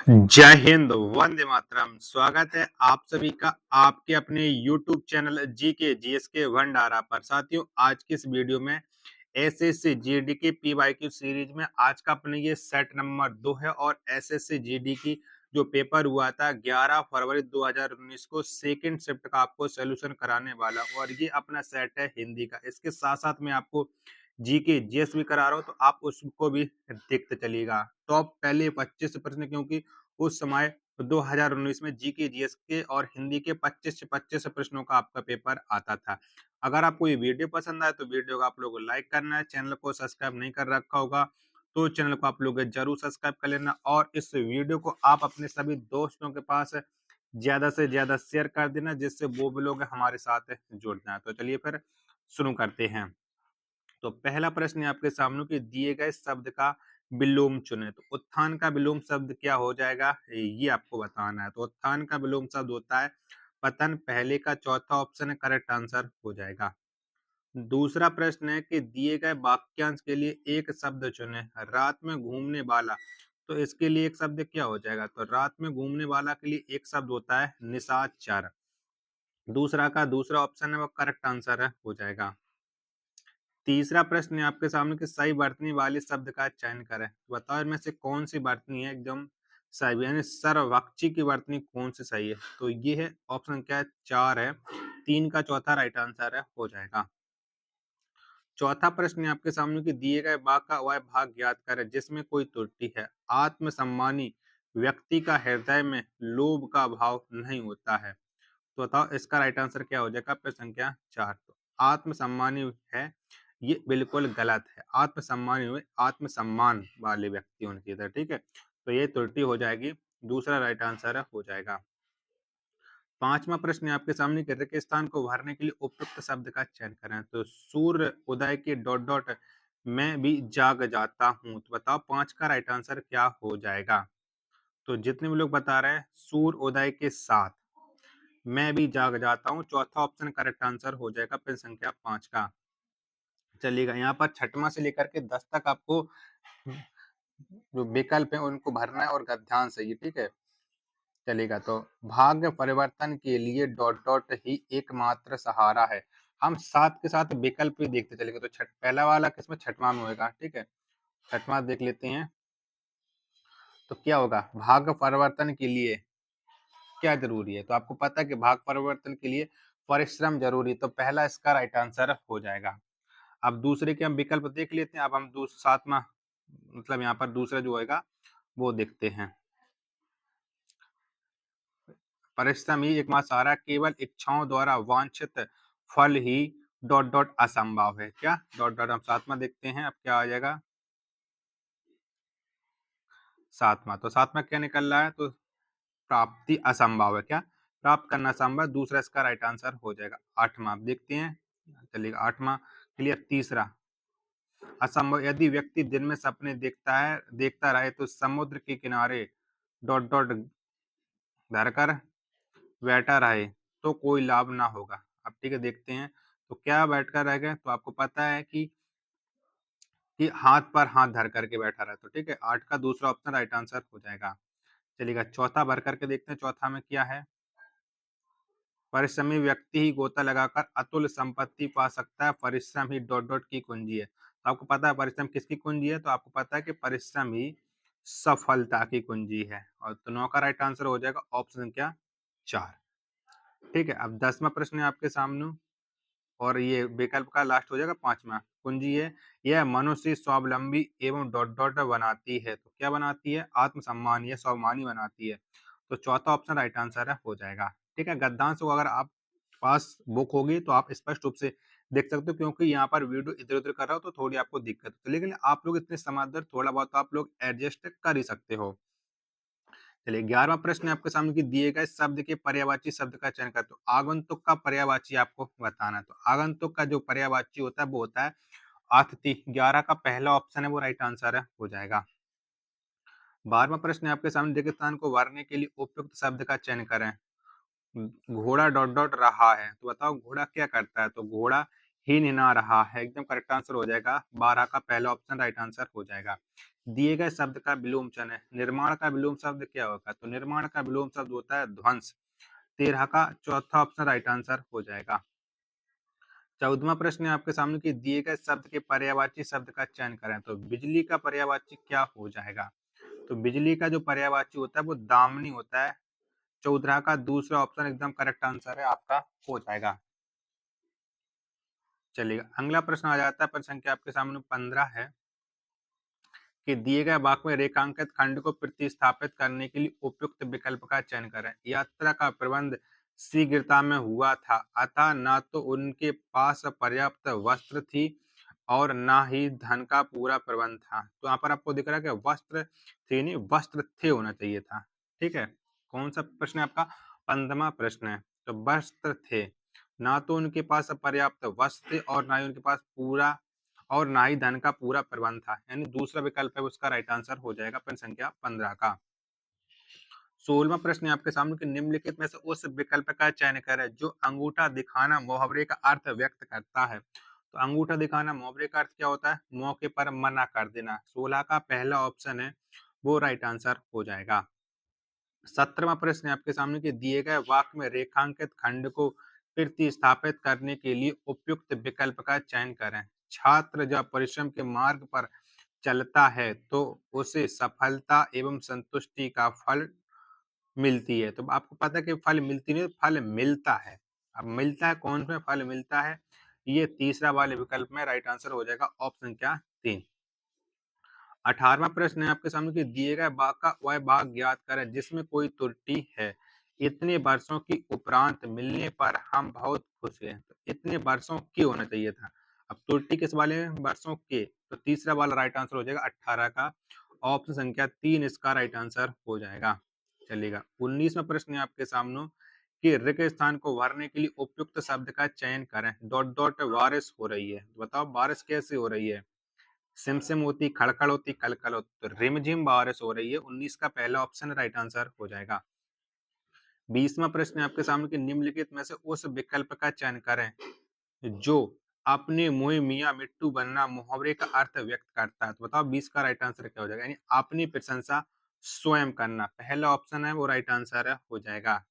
जय हिंद, वंदे मातरम। स्वागत है आप सभी का आपके अपने YouTube चैनल जी के जीएस के भंडारा पर। साथियों, आज की इस वीडियो में एसएससी जीडी की पीवाईक्यू सीरीज में आज का अपने ये सेट नंबर 2 है और एसएससी जीडी की जो पेपर हुआ था 11 फरवरी 2019 को सेकंड शिफ्ट का आपको सोल्यूशन कराने वाला और ये अपना सेट है हिंदी का। इसके साथ साथ मैं आपको जीके जीएस भी करा रहा हूँ, तो आप उसको भी देखते चलिएगा। टॉप पहले 25 प्रश्न, क्योंकि उस समय 2019 में जीके जीएस के और हिंदी के 25 से 25 प्रश्नों का आपका पेपर आता था। अगर आपको ये वीडियो पसंद आए तो वीडियो को आप लोगों को लाइक करना है। चैनल को सब्सक्राइब नहीं कर रखा होगा तो चैनल को आप लोग जरूर सब्सक्राइब कर लेना और इस वीडियो को आप अपने सभी दोस्तों के पास ज्यादा से ज्यादा शेयर कर देना, जिससे वो भी लोग हमारे साथ जुड़ जाए। तो चलिए फिर शुरू करते हैं। तो पहला प्रश्न है आपके सामने कि दिए गए शब्द का विलोम चुने। तो उत्थान का विलोम शब्द क्या हो जाएगा, ये आपको बताना है। तो उत्थान का विलोम शब्द होता है पतन। पहले का चौथा ऑप्शन करेक्ट आंसर हो जाएगा। दूसरा प्रश्न है कि दिए गए वाक्यांश के लिए एक शब्द चुने। रात में घूमने वाला, तो इसके लिए एक शब्द क्या हो जाएगा। तो रात में घूमने वाला के लिए एक शब्द होता है निशाचर। दूसरा का दूसरा ऑप्शन है वो करेक्ट आंसर है हो जाएगा। तीसरा प्रश्न है आपके सामने कि सही वर्तनी वाले शब्द का चयन करें। तो बताओ इनमें से कौन सी वर्तनी है एकदम सही, यानी सर्ववाची की वर्तनी कौन सी सही है। तो ये है ऑप्शन क्या है, 4 है। 3 का चौथा राइट आंसर है हो जाएगा। चौथा प्रश्न है आपके सामने कि दिए गए वाक्य का वह भाग ज्ञात करें जिसमें कोई त्रुटि है। आत्मसम्मानी व्यक्ति का हृदय में लोभ का भाव नहीं होता है। तो बताओ इसका राइट आंसर क्या हो जाएगा। प्रश्न संख्या 4। तो आत्मसम्मानी है, ये बिल्कुल गलत है। आत्मसम्मानी हुए आत्मसम्मान वाले व्यक्ति उनकी तरह, ठीक है। तो ये त्रुटि हो जाएगी, दूसरा राइट आंसर हो जाएगा। पांचवा प्रश्न है आपके सामने कि रिक्त स्थान को भरने के लिए उपयुक्त शब्द का चयन करें। तो सूर्य उदय के डॉट डॉट मैं भी जाग जाता हूँ। तो बताओ 5 का राइट आंसर क्या हो जाएगा। तो जितने भी लोग बता रहे हैं सूर्य उदय के साथ मैं भी जाग जाता हूँ, चौथा ऑप्शन करेक्ट आंसर हो जाएगा प्रश्न संख्या 5 का। चलिएगा, यहाँ पर छठवां से लेकर के 10 तक आपको जो विकल्प है उनको भरना है और गद्यांश है ये, ठीक है। चलेगा, तो भाग्य परिवर्तन के लिए डॉट डॉट ही एकमात्र सहारा है। हम साथ के साथ विकल्प भी देखते चलेंगे। तो पहला वाला किसमें छठवां में होगा, ठीक है। छठवां देख लेते हैं। तो क्या होगा, भाग्य परिवर्तन के लिए क्या जरूरी है। तो आपको पता है कि भाग्य परिवर्तन के लिए परिश्रम जरूरी, तो पहला इसका राइट आंसर हो जाएगा। अब दूसरे के हम विकल्प देख लेते हैं। अब हम सातवां मतलब यहाँ पर दूसरा जो होगा वो देखते हैं। परिश्रम ही एकमात्र सहारा, केवल इच्छाओं द्वारा वांछित फल ही डॉट डॉट असंभव है। क्या डॉट डॉट, हम सातवां देखते हैं अब क्या आ जाएगा। सातवां, तो सातवां क्या निकल रहा है। तो प्राप्ति असंभव है। क्या प्राप्त करना असंभव, दूसरा इसका राइट आंसर हो जाएगा। आठवां आप देखते हैं। चलिएगा, आठवां क्लियर। तीसरा असंभव, यदि व्यक्ति दिन में सपने देखता रहे तो समुद्र के किनारे डॉट डॉट धरकर बैठा रहे तो कोई लाभ ना होगा। अब ठीक है, देखते हैं। तो क्या बैठकर रहेगा। तो आपको पता है कि हाथ पर हाथ धर करके बैठा रहे। तो ठीक है, 8 का दूसरा ऑप्शन राइट आंसर हो जाएगा। चलिएगा, चौथा भर करके देखते हैं। चौथा में क्या है, परिश्रमी व्यक्ति ही गोता लगाकर अतुल संपत्ति पा सकता है। परिश्रम ही डॉट डॉट की कुंजी है। तो आपको पता है परिश्रम किसकी कुंजी है। तो आपको पता है कि परिश्रम ही सफलता की कुंजी है। और तो 9 का राइट आंसर हो जाएगा ऑप्शन संख्या 4। ठीक है, अब 10वां प्रश्न है आपके सामने और ये विकल्प का लास्ट हो जाएगा 5वां। कुंजी है, यह मनुष्य स्वावलंबी एवं डॉट डॉट बनाती है। तो क्या बनाती है, आत्मसम्मान या स्वाभिमानी बनाती है। तो चौथा ऑप्शन राइट आंसर है हो जाएगा। ठीक है, गद्यांश को अगर आप पास बुक होगी तो आप स्पष्ट रूप से देख सकते हो, क्योंकि यहाँ पर वीडियो इधर उधर कर रहा हो तो थोड़ी आपको दिक्कत है, लेकिन आप लोग इतने समझदार, थोड़ा बहुत आप लोग एडजस्ट कर ही सकते हो। चलिए, 11वां प्रश्न है आपके सामने कि दिए गए शब्द के पर्यायवाची शब्द का चयन करते हो। आगंतुक का पर्यायवाची आपको बताना है। तो आगंतुक का जो पर्यायवाची होता है वो होता है अतिथि। 11 का पहला ऑप्शन है वो राइट आंसर है हो जाएगा। 12वां प्रश्न है आपके सामने, रेगिस्तान को भरने के लिए उपयुक्त शब्द का चयन करें। घोड़ा डॉट डॉट रहा है। तो बताओ घोड़ा क्या करता है। तो घोड़ा ही निना रहा है, एकदम करेक्ट आंसर हो जाएगा। 12 का पहला ऑप्शन राइट आंसर हो जाएगा। दिए गए शब्द का विलोम चिन्ह है। निर्माण का विलोम शब्द क्या होगा? तो निर्माण का विलोम शब्द होता है ध्वंस। 13 का चौथा ऑप्शन राइट आंसर हो जाएगा। 14वां प्रश्न है आपके सामने कि दिए गए शब्द के पर्यायवाची शब्द का चयन करें। तो बिजली का पर्यायवाची क्या हो जाएगा? तो बिजली का जो पर्यायवाची होता है वो दामिनी होता है। 14 का दूसरा ऑप्शन एकदम करेक्ट आंसर है आपका हो जाएगा। चलिए अगला प्रश्न आ जाता है, प्रश्न संख्या आपके सामने 15 है कि दिए गए वाक्य में रेखांकित खंड को प्रतिस्थापित करने के लिए उपयुक्त विकल्प का चयन करें। यात्रा का प्रबंध शीघ्रता में हुआ था, अतः न तो उनके पास पर्याप्त वस्त्र थी और ना ही धन का पूरा प्रबंध था। तो यहाँ पर आपको दिख रहा है कि वस्त्र थे नहीं, वस्त्र थे होना चाहिए था। ठीक है, कौन सा प्रश्न है आपका? 15वां प्रश्न है। तो वस्त्र थे, ना तो उनके पास पर्याप्त वस्त्र थे और ना ही उनके पास पूरा और ना ही धन का पूरा प्रबंध था, यानी दूसरा विकल्प है उसका राइट आंसर हो जाएगा प्रश्न संख्या 15 का। 16वां प्रश्न है आपके सामने कि निम्नलिखित में से उस विकल्प का चयन करें जो अंगूठा दिखाना मुहावरे का अर्थ व्यक्त करता है। तो अंगूठा दिखाना मुहावरे का अर्थ क्या होता है? मौके पर मना कर देना। 16 का पहला ऑप्शन है वो राइट आंसर हो जाएगा। 17वां प्रश्न है आपके सामने कि दिए गए वाक्य में रेखांकित खंड को प्रतिस्थापित करने के लिए उपयुक्त विकल्प का चयन करें। छात्र जब परिश्रम के मार्ग पर चलता है तो उसे सफलता एवं संतुष्टि का फल मिलती है। तो आपको पता है कि फल मिलती नहीं, फल मिलता है। अब मिलता है कौन सा फल मिलता है? ये तीसरा वाले विकल्प में राइट आंसर हो जाएगा ऑप्शन क्या 3। 18वां प्रश्न है आपके सामने कि दिए गए भाग का वह भाग ज्ञात करें जिसमें कोई त्रुटि है। इतने वर्षों की उपरांत मिलने पर हम बहुत खुश हैं। तो इतने वर्षों के होना चाहिए था। अब त्रुटि किस वाले में? वर्षों के। तो तीसरा वाला राइट आंसर हो जाएगा 18 का ऑप्शन संख्या 3 इसका राइट आंसर हो जाएगा। चलेगा 19वां प्रश्न है आपके सामने कि रिक्त स्थान को भरने के लिए उपयुक्त शब्द का चयन करें। डॉट डॉट बारिश हो रही है। बताओ बारिश कैसे हो रही है? सिमसिम होती, खड़खड़ होती, कलकल होती। तो रिमझिम बारिश हो रही है। 19 का पहला ऑप्शन राइट आंसर हो जाएगा। 20वां प्रश्न है आपके सामने कि निम्नलिखित में से उस विकल्प का चयन करें जो अपने मुंह मियाँ मिट्टू बनना मुहावरे का अर्थ व्यक्त करता है। तो बताओ 20 का राइट आंसर क्या हो जाएगा? यानी अपनी प्रशंसा स्वयं करना। पहला ऑप्शन है वो राइट आंसर हो जाएगा।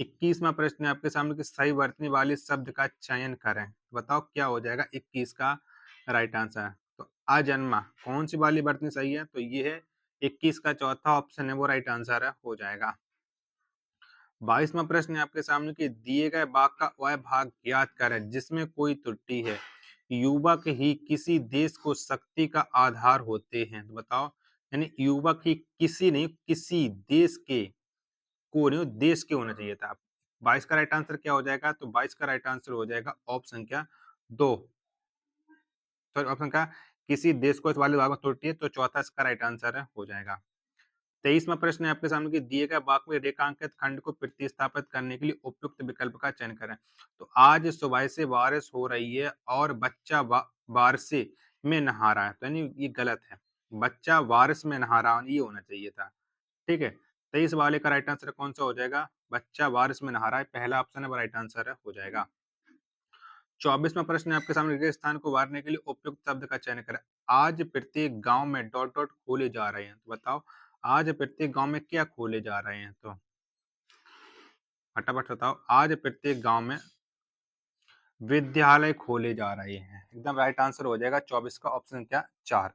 21वां प्रश्न है आपके सामने कि सही वर्तनी वाले शब्द का चयन करें। बताओ क्या हो जाएगा 21 का राइट आंसर? तो अजन्मा कौन सी वाली वर्तनी सही है? तो ये है 21 का चौथा ऑप्शन है वो राइट आंसर हो जाएगा। 22वां प्रश्न है आपके सामने कि दिए गए वाक्य का वह भाग ज्ञात करें जिसमें कोई त्रुटि है। युवक ही किसी देश को शक्ति का आधार होते हैं। तो बताओ, यानी युवक ही किसी नहीं, किसी देश के को नहीं, देश के होना चाहिए था। 22 का राइट आंसर क्या हो जाएगा? तो 22 का राइट आंसर हो जाएगा ऑप्शन क्या 2। तो ऑप्शन का किसी देश को इस वाले भाग में त्रुटि है, तो चौथा इसका राइट आंसर हो जाएगा। 23वां प्रश्न है आपके सामने कि दिए गए वाक्य में रेखांकित खंड को प्रतिस्थापित करने के लिए उपयुक्त विकल्प का चयन करें। तो आज सुबह से बारिश हो रही है और बच्चा बारिश में नहा रहा है। तो यानी ये गलत है। बच्चा बारिश में नहा रहा है, ये होना चाहिए था। ठीक है, 23 वाले का राइट आंसर कौन सा हो जाएगा? बच्चा बारिश में नहा रहा है, पहला ऑप्शन है वो राइट आंसर हो जाएगा। 24वां प्रश्न है आपके सामने रेगिस्तान स्थान को उभारने के लिए उपयुक्त शब्द का चयन करें। आज प्रत्येक गांव में डॉट डॉट खोले जा रहे हैं। तो बताओ आज प्रत्येक गांव में क्या खोले जा रहे हैं? तो फटाफट बताओ, आज प्रत्येक गांव में विद्यालय खोले जा रहे हैं। एकदम राइट आंसर हो जाएगा 24 का ऑप्शन क्या 4।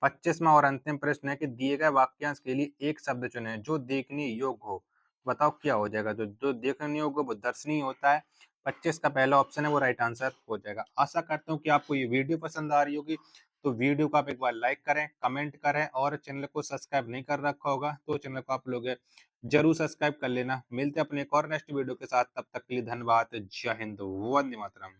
25वां और अंतिम प्रश्न है कि दिए गए वाक्यांश के लिए एक शब्द चुनें जो देखने योग्य हो। बताओ क्या हो जाएगा? जो जो देखने योग्य वो दर्शनीय होता है। 25 का पहला ऑप्शन है वो राइट आंसर हो जाएगा। आशा करता हूँ कि आपको ये वीडियो पसंद आ रही होगी। तो वीडियो को आप एक बार लाइक करें, कमेंट करें और चैनल को सब्सक्राइब नहीं कर रखा होगा तो चैनल को आप लोग जरूर सब्सक्राइब कर लेना। मिलते हैं अपने एक और नेक्स्ट वीडियो के साथ, तब तक के लिए धन्यवाद। जय हिंद, वंदे मातरम।